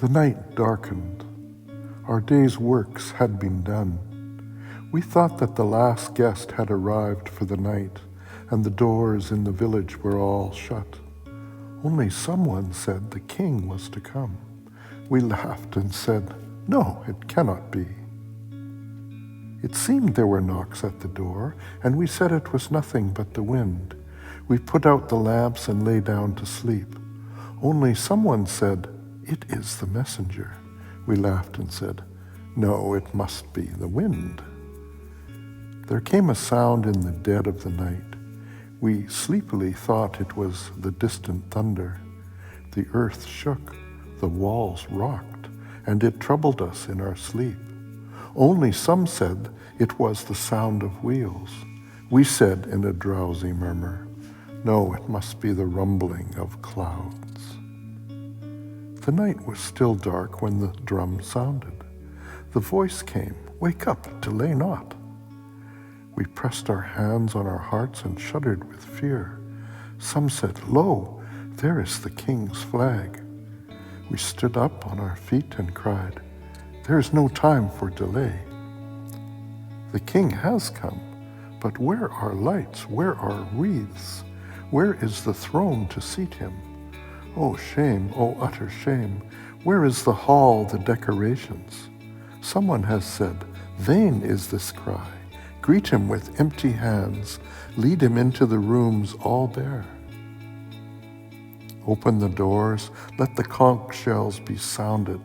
The night darkened. Our day's works had been done. We thought that the last guest had arrived for the night, and the doors in the village were all shut. Only someone said the king was to come. We laughed and said, "No, it cannot be." It seemed there were knocks at the door, and we said it was nothing but the wind. We put out the lamps and lay down to sleep. Only someone said, "It is the messenger." We laughed and said, "No, it must be the wind." There came a sound in the dead of the night. We sleepily thought it was the distant thunder. The earth shook, the walls rocked, and it troubled us in our sleep. Only some said it was the sound of wheels. We said in a drowsy murmur, "No, it must be the rumbling of clouds." The night was still dark when the drum sounded. The voice came, "Wake up, delay not." We pressed our hands on our hearts and shuddered with fear. Some said, "Lo, there is the king's flag." We stood up on our feet and cried, "There is no time for delay. The king has come, but where are lights? Where are wreaths? Where is the throne to seat him? Oh shame, oh utter shame, where is the hall, the decorations?" Someone has said, "Vain is this cry. Greet him with empty hands, lead him into the rooms all bare. Open the doors, let the conch shells be sounded.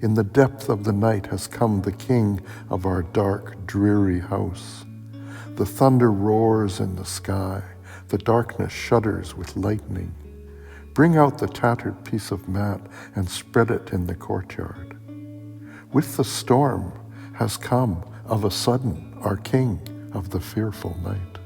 In the depth of the night has come the king of our dark, dreary house. The thunder roars in the sky, the darkness shudders with lightning. Bring out the tattered piece of mat and spread it in the courtyard. With the storm has come, of a sudden, our king of the fearful night."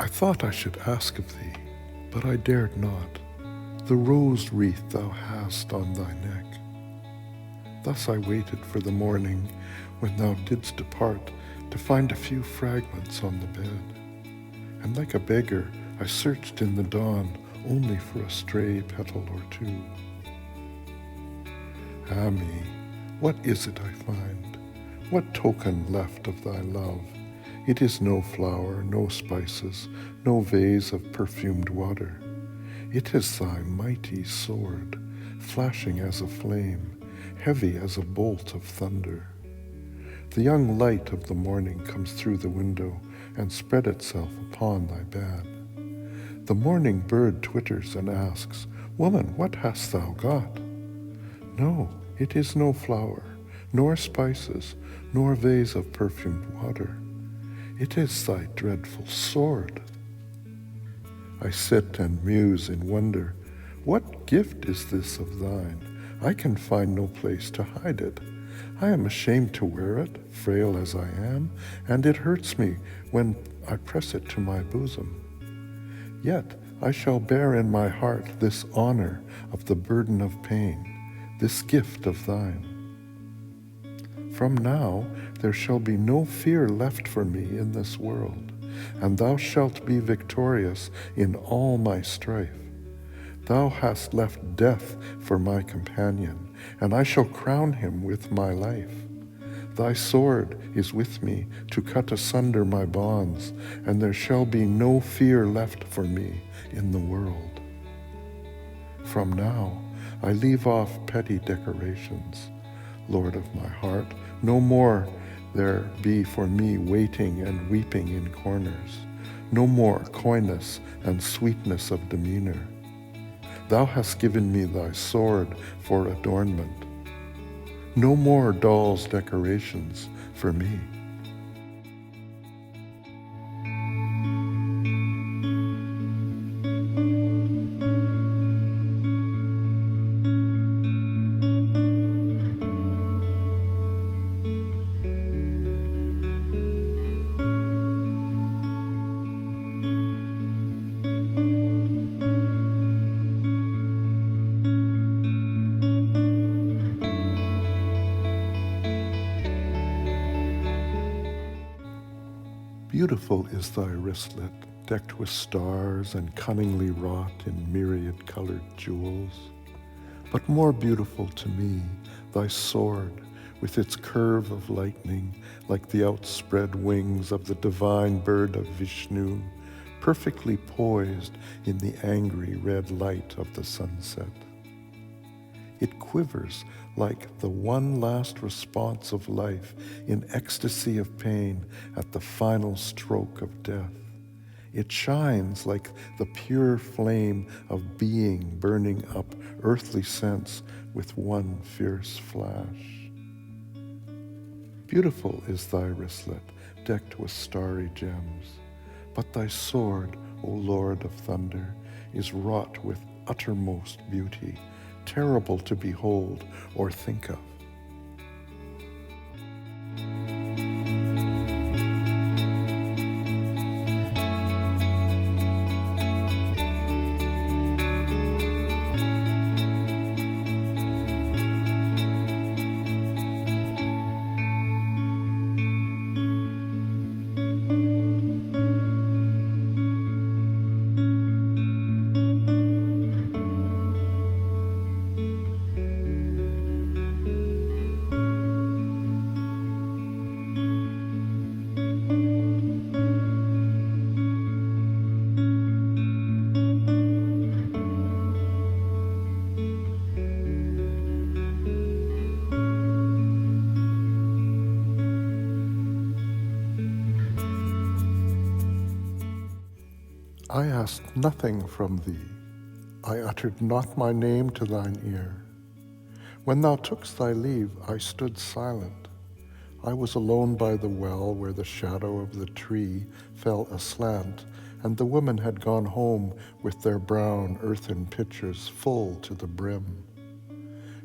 I thought I should ask of thee, but I dared not, the rose wreath thou hast on thy neck. Thus I waited for the morning when thou didst depart to find a few fragments on the bed. And like a beggar, I searched in the dawn only for a stray petal or two. Ah me, what is it I find? What token left of thy love? It is no flower, no spices, no vase of perfumed water. It is thy mighty sword, flashing as a flame, heavy as a bolt of thunder. The young light of the morning comes through the window and spread itself upon thy bed. The morning bird twitters and asks, "Woman, what hast thou got?" No, it is no flower, nor spices, nor vase of perfumed water. It is thy dreadful sword. I sit and muse in wonder. What gift is this of thine? I can find no place to hide it. I am ashamed to wear it, frail as I am, and it hurts me when I press it to my bosom. Yet I shall bear in my heart this honor of the burden of pain, this gift of thine. From now there shall be no fear left for me in this world, and thou shalt be victorious in all my strife. Thou hast left death for my companion, and I shall crown him with my life. Thy sword is with me to cut asunder my bonds, and there shall be no fear left for me in the world. From now I leave off petty decorations. Lord of my heart, no more there be for me waiting and weeping in corners, no more coyness and sweetness of demeanor. Thou hast given me thy sword for adornment. No more doll's decorations for me. Beautiful is thy wristlet, decked with stars and cunningly wrought in myriad-colored jewels. But more beautiful to me, thy sword, with its curve of lightning, like the outspread wings of the divine bird of Vishnu, perfectly poised in the angry red light of the sunset. It quivers like the one last response of life in ecstasy of pain at the final stroke of death. It shines like the pure flame of being burning up earthly sense with one fierce flash. Beautiful is thy wristlet, decked with starry gems, but thy sword, O Lord of thunder, is wrought with uttermost beauty, terrible to behold or think of. I asked nothing from thee, I uttered not my name to thine ear. When thou tookst thy leave, I stood silent. I was alone by the well where the shadow of the tree fell aslant, and the women had gone home with their brown earthen pitchers full to the brim.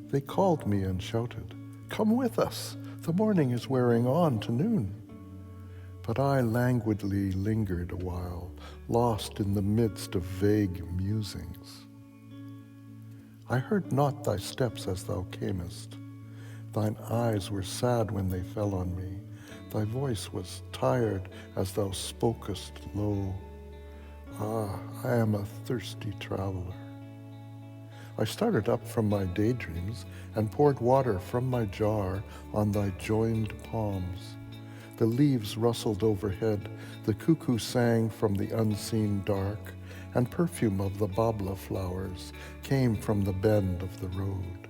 They called me and shouted, "Come with us, the morning is wearing on to noon." But I languidly lingered a while, lost in the midst of vague musings. I heard not thy steps as thou camest. Thine eyes were sad when they fell on me. Thy voice was tired as thou spokest low. Ah, I am a thirsty traveler. I started up from my daydreams and poured water from my jar on thy joined palms. The leaves rustled overhead, the cuckoo sang from the unseen dark, and perfume of the babla flowers came from the bend of the road.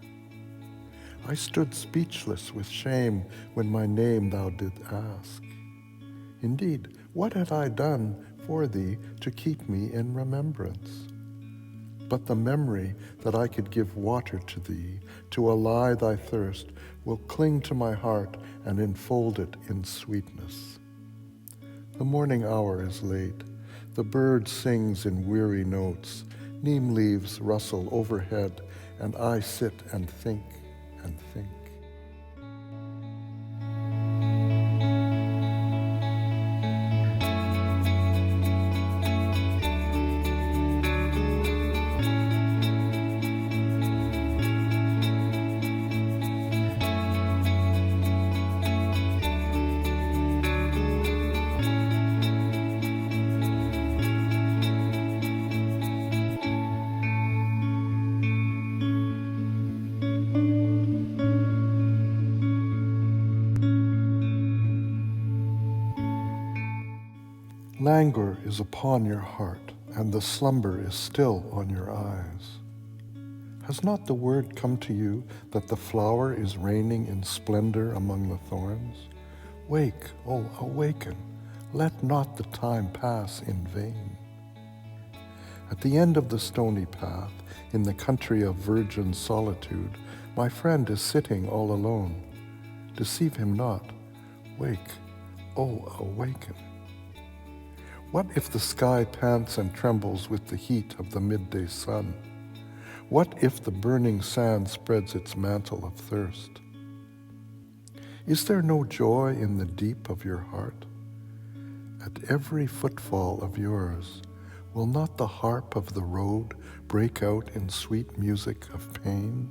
I stood speechless with shame when my name thou did ask. Indeed, what had I done for thee to keep me in remembrance? But the memory that I could give water to thee, to allay thy thirst, will cling to my heart and enfold it in sweetness. The morning hour is late. The bird sings in weary notes. Neem leaves rustle overhead, and I sit and think and think. Languor is upon your heart, and the slumber is still on your eyes. Has not the word come to you that the flower is reigning in splendor among the thorns? Wake, O awaken, let not the time pass in vain. At the end of the stony path, in the country of virgin solitude, my friend is sitting all alone. Deceive him not. Wake, oh, awaken. What if the sky pants and trembles with the heat of the midday sun? What if the burning sand spreads its mantle of thirst? Is there no joy in the deep of your heart? At every footfall of yours, will not the harp of the road break out in sweet music of pain?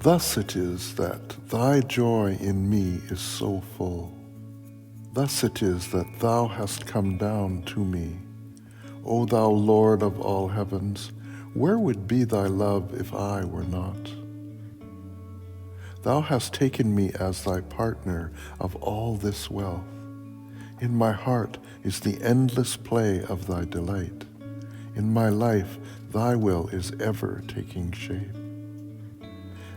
Thus it is that thy joy in me is so full. Thus it is that thou hast come down to me. O thou Lord of all heavens, where would be thy love if I were not? Thou hast taken me as thy partner of all this wealth. In my heart is the endless play of thy delight. In my life thy will is ever taking shape.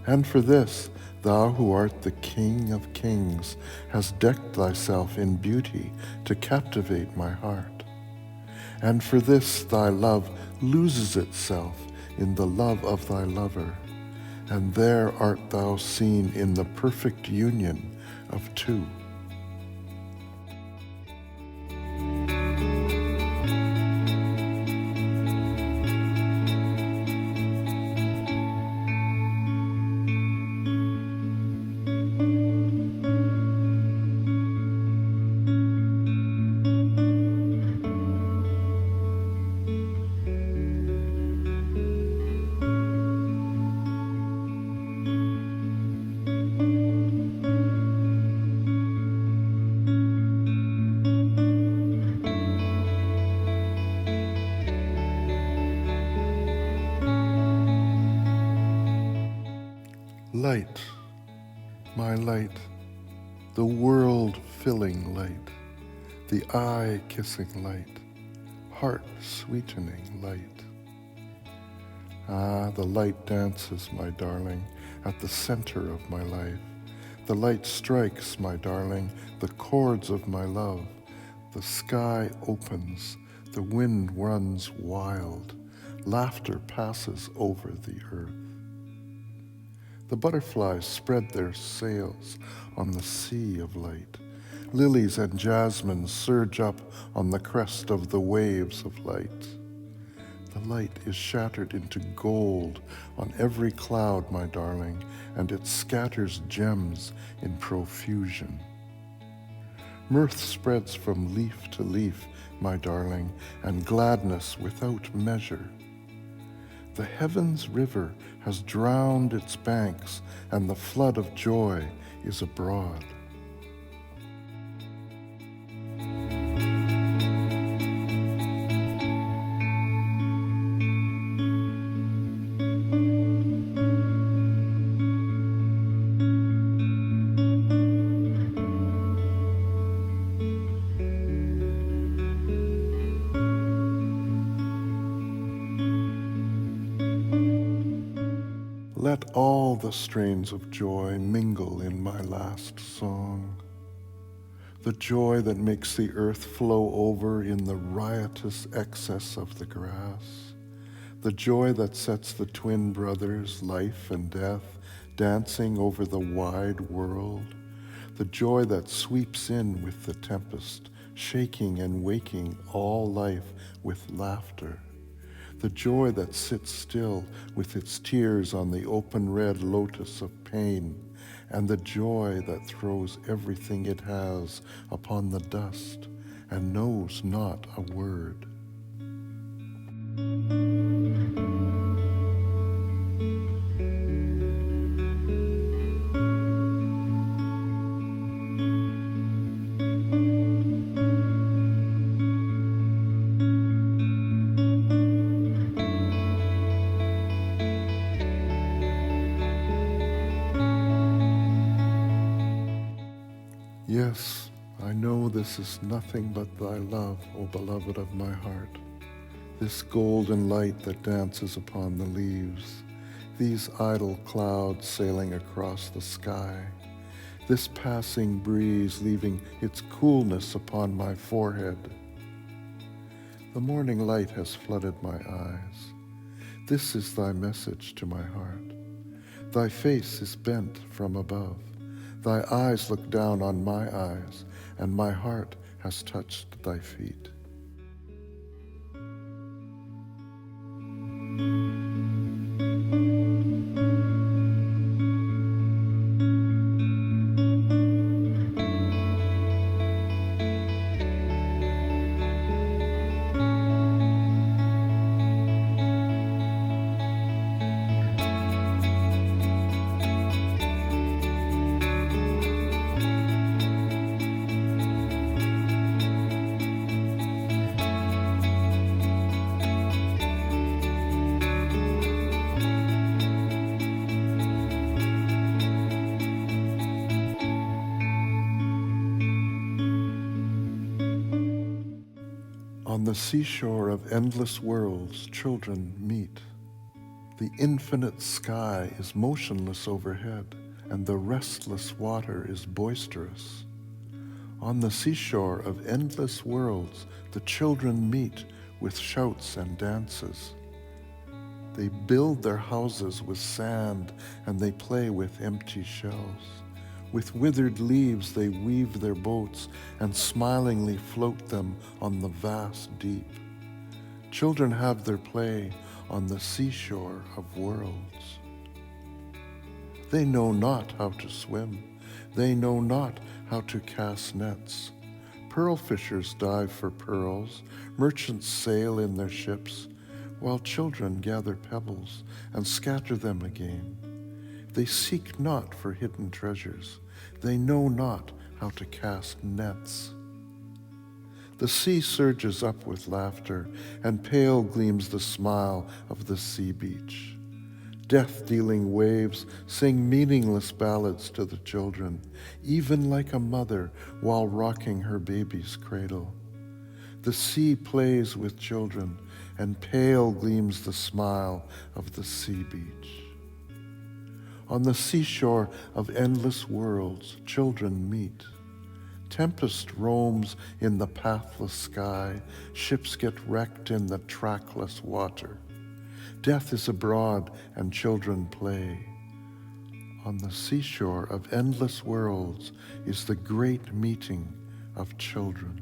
And for this, thou who art the King of kings, hast decked thyself in beauty to captivate my heart. And for this thy love loses itself in the love of thy lover, and there art thou seen in the perfect union of two. Light, my light, the world-filling light, the eye-kissing light, heart-sweetening light. Ah, the light dances, my darling, at the center of my life. The light strikes, my darling, the chords of my love. The sky opens, the wind runs wild, laughter passes over the earth. The butterflies spread their sails on the sea of light. Lilies and jasmine surge up on the crest of the waves of light. The light is shattered into gold on every cloud, my darling, and it scatters gems in profusion. Mirth spreads from leaf to leaf, my darling, and gladness without measure. The heavens' river has drowned its banks, and the flood of joy is abroad. Let all the strains of joy mingle in my last song. The joy that makes the earth flow over in the riotous excess of the grass. The joy that sets the twin brothers, life and death, dancing over the wide world. The joy that sweeps in with the tempest, shaking and waking all life with laughter. The joy that sits still with its tears on the open red lotus of pain, and the joy that throws everything it has upon the dust and knows not a word. Yes, I know this is nothing but thy love, O beloved of my heart. This golden light that dances upon the leaves, these idle clouds sailing across the sky, this passing breeze leaving its coolness upon my forehead. The morning light has flooded my eyes. This is thy message to my heart. Thy face is bent from above. Thy eyes look down on my eyes, and my heart has touched thy feet. On the seashore of endless worlds, children meet. The infinite sky is motionless overhead, and the restless water is boisterous. On the seashore of endless worlds, the children meet with shouts and dances. They build their houses with sand, and they play with empty shells. With withered leaves they weave their boats and smilingly float them on the vast deep. Children have their play on the seashore of worlds. They know not how to swim. They know not how to cast nets. Pearl fishers dive for pearls. Merchants sail in their ships, while children gather pebbles and scatter them again. They seek not for hidden treasures. They know not how to cast nets. The sea surges up with laughter, and pale gleams the smile of the sea beach. Death-dealing waves sing meaningless ballads to the children, even like a mother while rocking her baby's cradle. The sea plays with children, and pale gleams the smile of the sea beach. On the seashore of endless worlds, children meet. Tempest roams in the pathless sky. Ships get wrecked in the trackless water. Death is abroad and children play. On the seashore of endless worlds is the great meeting of children.